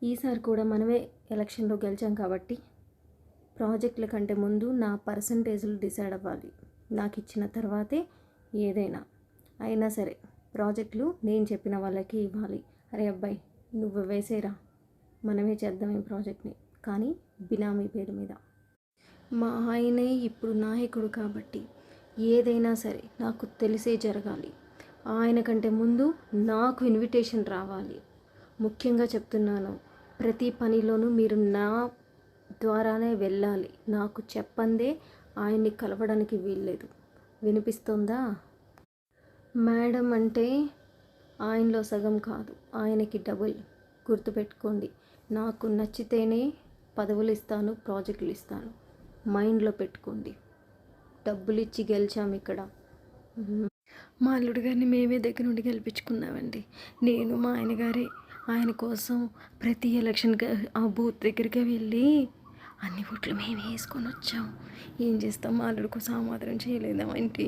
ఈసారి కూడా మనమే ఎలక్షన్లో గెలిచాం కాబట్టి ప్రాజెక్టుల కంటే ముందు నా పర్సంటేజ్లు డిసైడ్ అవ్వాలి. నాకు ఇచ్చిన తర్వాతే ఏదైనా అయినా సరే ప్రాజెక్టులు నేను చెప్పిన వాళ్ళకి ఇవ్వాలి. అరే అబ్బాయి నువ్వు వేసేరా, మనమే చేద్దాం ఈ ప్రాజెక్ట్ని, కానీ బినామీ పేరు మీద. మా ఆయనే ఇప్పుడు నాయకుడు కాబట్టి ఏదైనా సరే నాకు తెలిసే జరగాలి. ఆయన కంటే ముందు నాకు ఇన్విటేషన్ రావాలి. ముఖ్యంగా చెప్తున్నాను, ప్రతి పనిలోనూ మీరు నా ద్వారానే వెళ్ళాలి. నాకు చెప్పందే ఆయన్ని కలవడానికి వీల్లేదు. వినిపిస్తుందా? మేడం అంటే ఆయనలో సగం కాదు, ఆయనకి డబుల్. గుర్తుపెట్టుకోండి. నాకు నచ్చితేనే పదవులు ఇస్తాను, ప్రాజెక్టులు ఇస్తాను. మైండ్లో పెట్టుకోండి. డబ్బులు ఇచ్చి గెలిచాము ఇక్కడ. మా అల్లుడు గారిని మేమే దగ్గర నుండి గెలిపించుకున్నామండి. నేను మా ఆయన గారే. ఆయన కోసం ప్రతి ఎలక్షన్కి ఆ బూత్ దగ్గరికి వెళ్ళి అన్ని ఓట్లు మేము వేసుకొని వచ్చాం. ఏం చేస్తాం, మా అల్లుడు కోసం ఆ మాత్రం చేయలేదా ఏంటి?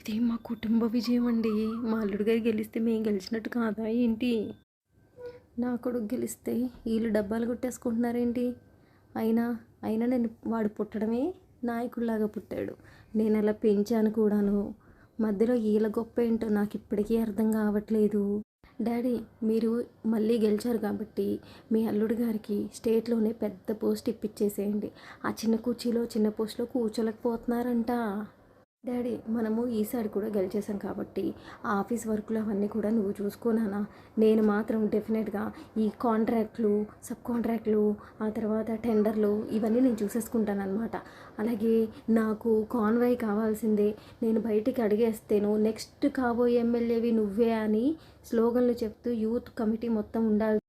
ఇది మా కుటుంబ విజయం అండి. మా అల్లుడు గారు గెలిస్తే మేము గెలిచినట్టు కాదా ఏంటి? నా కొడుకు గెలిస్తే వీళ్ళు డబ్బాలు కొట్టేసుకుంటున్నారేంటి? అయినా అయినా నేను వాడు పుట్టడమే నాయకుడిలాగా పుట్టాడు. నేను అలా పెంచాను కూడాను. మధ్యలో వీళ్ళ గొప్ప ఏంటో నాకు ఇప్పటికీ అర్థం కావట్లేదు. డాడీ మీరు మళ్ళీ గెలిచారు కాబట్టి మీ అల్లుడు గారికి స్టేట్లోనే పెద్ద పోస్ట్ ఇప్పించేసేయండి. ఆ చిన్న కుర్చీలో చిన్న పోస్ట్లో కూర్చోలేకపోతున్నారంట. డాడీ మనము ఈసారి కూడా గెలిచేసాం కాబట్టి ఆ ఆఫీస్ వర్కులు అవన్నీ కూడా నువ్వు చూసుకోనానా. నేను మాత్రం డెఫినెట్గా ఈ కాంట్రాక్ట్లు, సబ్ కాంట్రాక్ట్లు, ఆ తర్వాత టెండర్లు ఇవన్నీ నేను చూసేసుకుంటాను అనమాట. అలాగే నాకు కాన్వాయ్ కావాల్సిందే. నేను బయటికి అడిగేస్తేను నెక్స్ట్ కాబోయే ఎమ్మెల్యేవి నువ్వే అని స్లోగన్లు చెప్తూ యూత్ కమిటీ మొత్తం ఉండాలి.